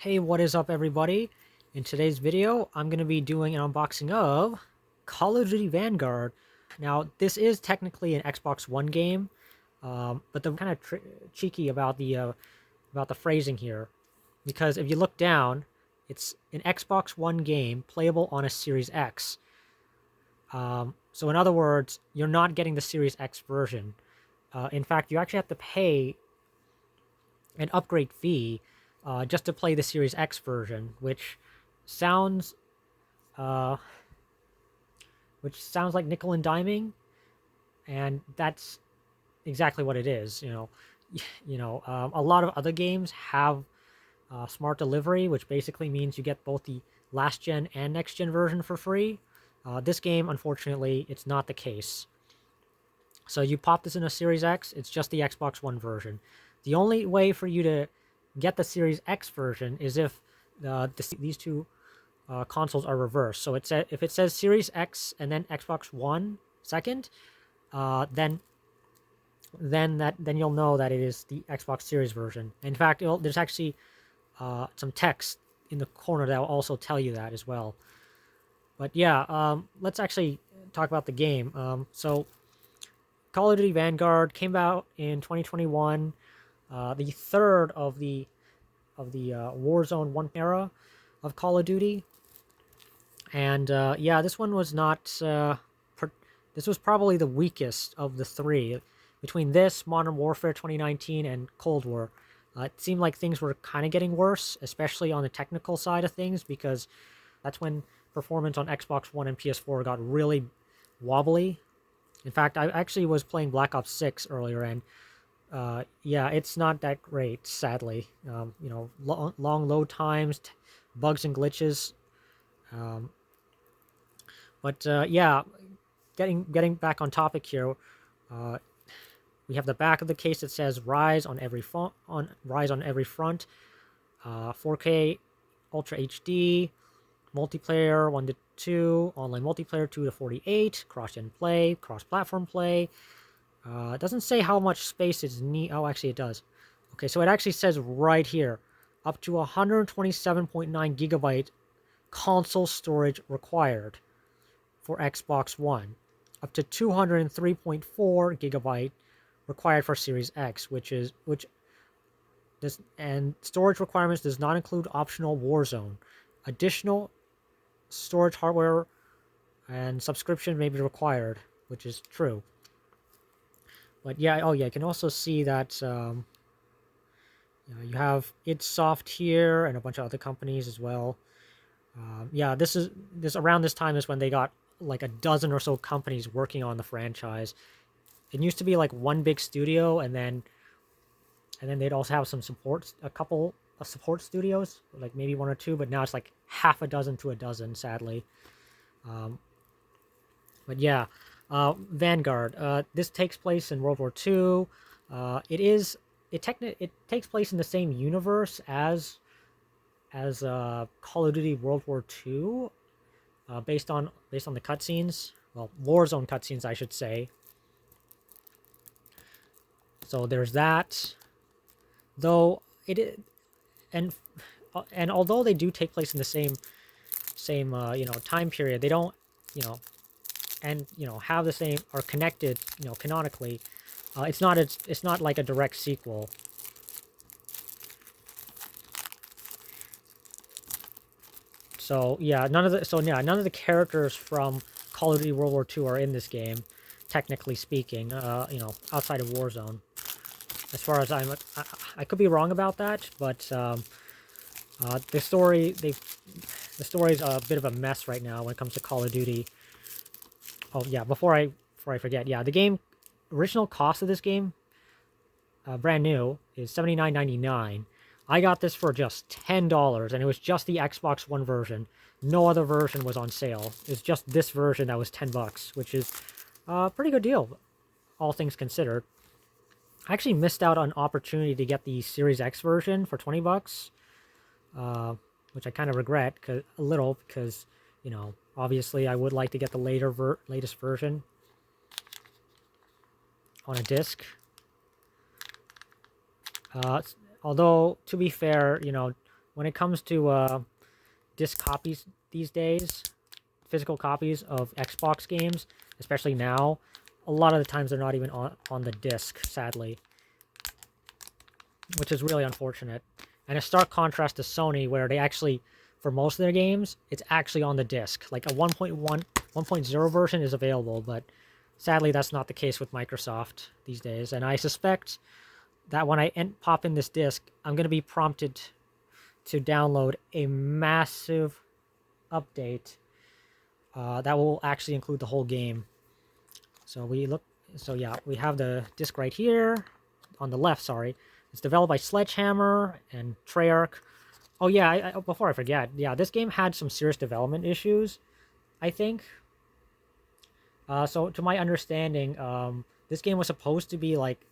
Hey, what is up everybody? In today's video, I'm going to be doing an unboxing of Call of Duty Vanguard. Now, this is technically an Xbox One game, but they're kind of cheeky about the phrasing here, because if you look down, it's an Xbox One game playable on a Series X. So in other words, you're not getting the Series X version. In fact, you actually have to pay an upgrade fee just to play the Series X version, sounds uh, which sounds like nickel and diming, and that's exactly what it is. A lot of other games have smart delivery, which basically means you get both the last gen and next gen version for free. This game, unfortunately, it's not the case. So you pop this in a Series X, it's just the Xbox One version. The only way for you to get the Series X version is if these two consoles are reversed. So if it says Series X and then Xbox One second, then you'll know that it is the Xbox Series version. In fact, there's actually some text in the corner that will also tell you that as well. But yeah, let's actually talk about the game. So Call of Duty Vanguard came out in 2021, the third of the Warzone 1 era of Call of Duty. And yeah, this one was not. This was probably the weakest of the three. Between this, Modern Warfare 2019, and Cold War, it seemed like things were kind of getting worse, especially on the technical side of things, because that's when performance on Xbox One and PS4 got really wobbly. In fact, I actually was playing Black Ops 6 earlier, and yeah, it's not that great, sadly. Long load times, bugs and glitches. Um, but yeah, getting back on topic here, uh, we have the back of the case that says "Rise on every Rise on every front," 4K, Ultra HD, multiplayer 1 to 2, online multiplayer 2 to 48, cross-gen play, cross-platform play. It doesn't say how much space is need. Oh, actually, it does. Okay, so it actually says right here, up to 127.9 gigabyte console storage required for Xbox One, up to 203.4 gigabyte required for Series X, which this, and storage requirements does not include optional Warzone. Additional storage hardware and subscription may be required, which is true. But yeah, oh yeah, you can also see that you have id Soft here and a bunch of other companies as well. Yeah, this around this time is when they got like a dozen or so companies working on the franchise. It used to be like one big studio, and then they'd also have some support, a couple of support studios, like maybe one or two. But now it's like half a dozen to a dozen, sadly. Um, but yeah, Vanguard. This takes place in World War II. It takes place in the same universe as Call of Duty World War II, based on the cutscenes. Well, Warzone cutscenes, I should say. So there's that. Though it and and although they do take place in the same time period, they don't you know have the same, are connected canonically. It's not like a direct sequel. So yeah, none of the characters from Call of Duty World War II are in this game, technically speaking. Outside of Warzone, as far as I could be wrong about that, but the story's a bit of a mess right now when it comes to Call of Duty. Oh yeah, before I forget, yeah, the game original cost of this game, brand new, is $79.99. I got this for just $10, and it was just the Xbox One version. No other version was on sale. It's just this version that was $10, which is a pretty good deal, all things considered. I actually missed out on opportunity to get the Series X version for $20, which I kind of regret a little, because obviously I would like to get the latest version on a disc. Although, to be fair, when it comes to disc copies these days, physical copies of Xbox games, especially now, a lot of the times they're not even on the disc, sadly, which is really unfortunate. And a stark contrast to Sony, where they actually, for most of their games, it's actually on the disc. Like a 1.0 version is available, but sadly that's not the case with Microsoft these days. And I suspect that when I pop in this disc, I'm going to be prompted to download a massive update that will actually include the whole game. So we have the disc right here on the left. Sorry, it's developed by Sledgehammer and Treyarch. Oh yeah, before I forget, yeah, this game had some serious development issues, I think. So to my understanding, this game was supposed to be like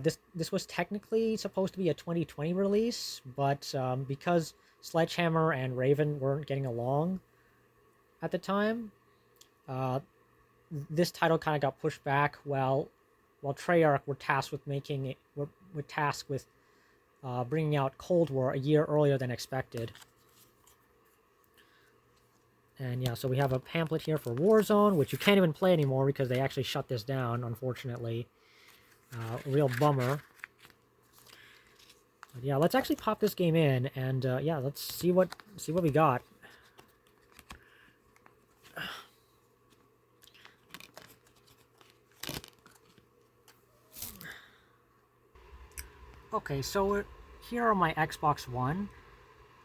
this was technically supposed to be a 2020 release, but because Sledgehammer and Raven weren't getting along at the time, uh, this title kind of got pushed back. While Treyarch were tasked with bringing out Cold War a year earlier than expected. And yeah, so we have a pamphlet here for Warzone, which you can't even play anymore because they actually shut this down, unfortunately. Real bummer. But yeah, let's actually pop this game in, and yeah, let's see what we got. Okay, so here are my Xbox One,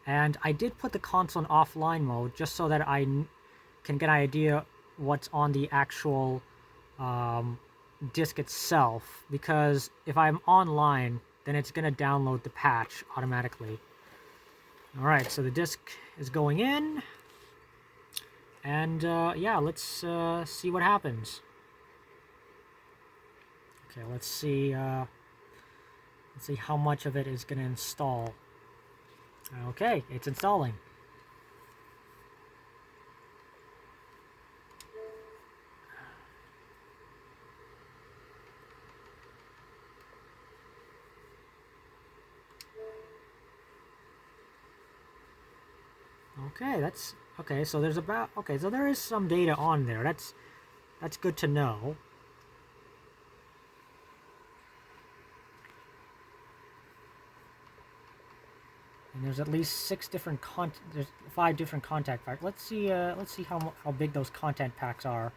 and I did put the console in offline mode just so that I can get an idea what's on the actual disc itself, because if I'm online, then it's going to download the patch automatically. Alright, so the disc is going in, and yeah, let's see what happens. Okay, let's see how much of it is going to install. Okay, it's installing. Okay, that's okay. So there's so there is some data on there. That's good to know. And there's at least there's 5 different contact packs. Let's see how big those content packs are.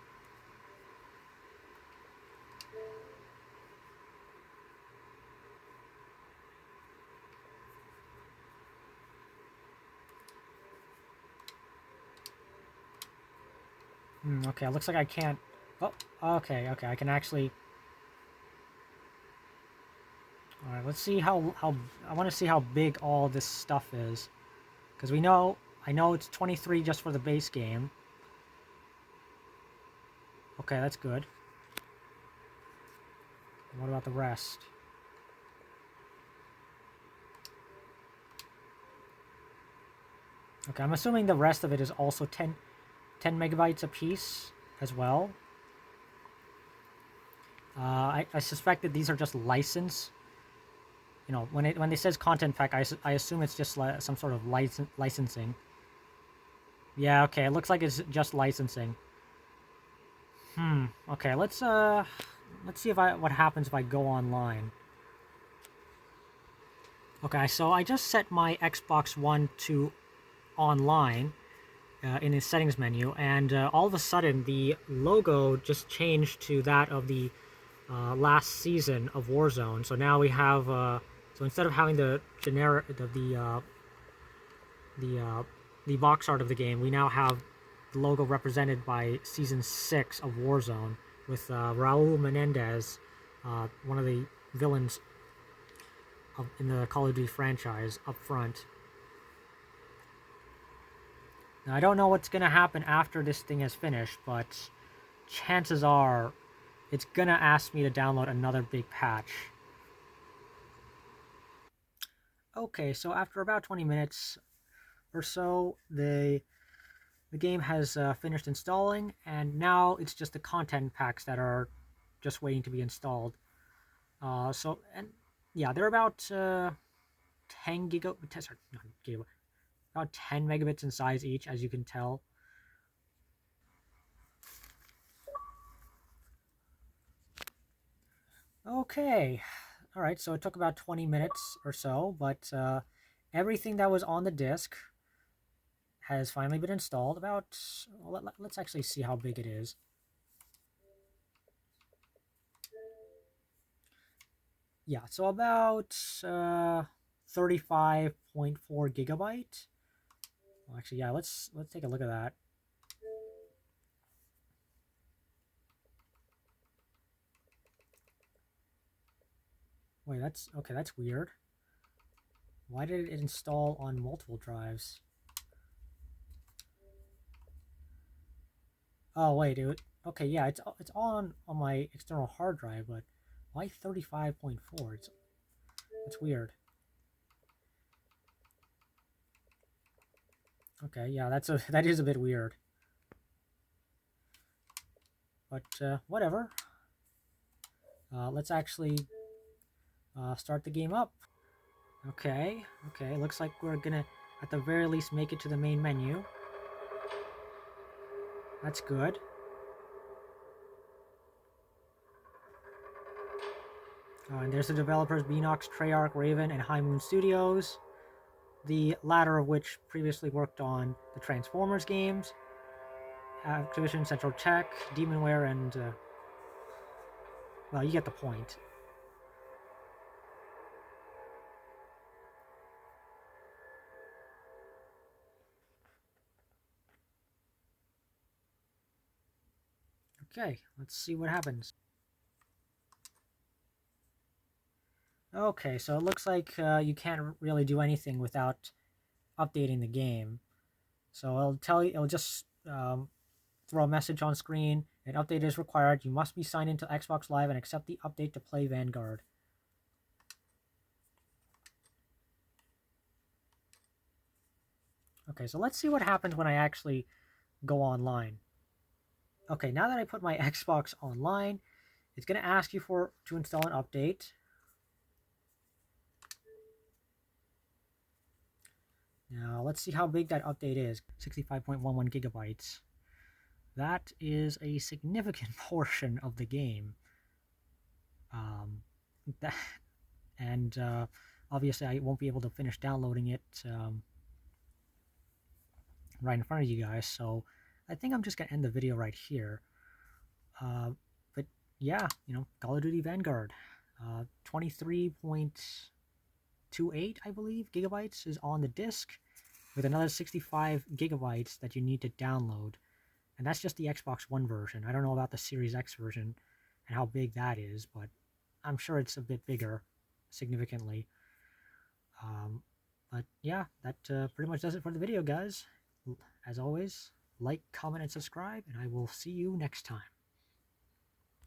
Okay, it looks like I can't. Oh, okay, I can actually. All right, let's see how I want to see how big all this stuff is, because I know it's 23 just for the base game. Okay, that's good. What about the rest? Okay, I'm assuming the rest of it is also 10 megabytes a piece as well. I suspect that these are just license. You know, when it says content pack, I assume it's just some sort of licensing. Yeah, okay, it looks like it's just licensing. Okay, let's see what happens if I go online. Okay, so I just set my Xbox One to online in the settings menu, and all of a sudden the logo just changed to that of the last season of Warzone. So now we have so instead of having the generic the box art of the game, we now have the logo represented by Season 6 of Warzone with Raul Menendez, one of the villains in the Call of Duty franchise, up front. Now, I don't know what's going to happen after this thing is finished, but chances are it's going to ask me to download another big patch. Okay, so after about 20 minutes or so, the game has finished installing, and now it's just the content packs that are just waiting to be installed. And yeah, they're about 10 gigabytes, sorry, not gigabyte, about 10 megabits in size each, as you can tell. Okay, all right, so it took about 20 minutes or so, but everything that was on the disk has finally been installed. About, well, let's actually see how big it is. Yeah, so about 35.4 gigabyte. Well, actually, yeah, let's take a look at that. Wait, that's okay, that's weird. Why did it install on multiple drives? Oh wait, okay, yeah, it's all on my external hard drive, but why 35.4? It's weird. Okay, yeah, that is a bit weird. But whatever. Let's actually start the game up. Okay, looks like we're gonna at the very least make it to the main menu. That's good. And there's the developers Beanox, Treyarch, Raven, and High Moon Studios, the latter of which previously worked on the Transformers games, Activision, Central Tech, Demonware, and well, you get the point. Okay, let's see what happens. Okay, so it looks like you can't really do anything without updating the game. So it'll just throw a message on screen. An update is required. You must be signed into Xbox Live and accept the update to play Vanguard. Okay, so let's see what happens when I actually go online. Okay, now that I put my Xbox online, it's going to ask you to install an update. Now, let's see how big that update is. 65.11 gigabytes. That is a significant portion of the game. That, and obviously I won't be able to finish downloading it right in front of you guys, so I think I'm just going to end the video right here. But yeah, Call of Duty Vanguard. 23.28, I believe, gigabytes is on the disk, with another 65 gigabytes that you need to download. And that's just the Xbox One version. I don't know about the Series X version and how big that is, but I'm sure it's a bit bigger, significantly. But yeah, that pretty much does it for the video, guys. As always, like, comment, and subscribe, and I will see you next time.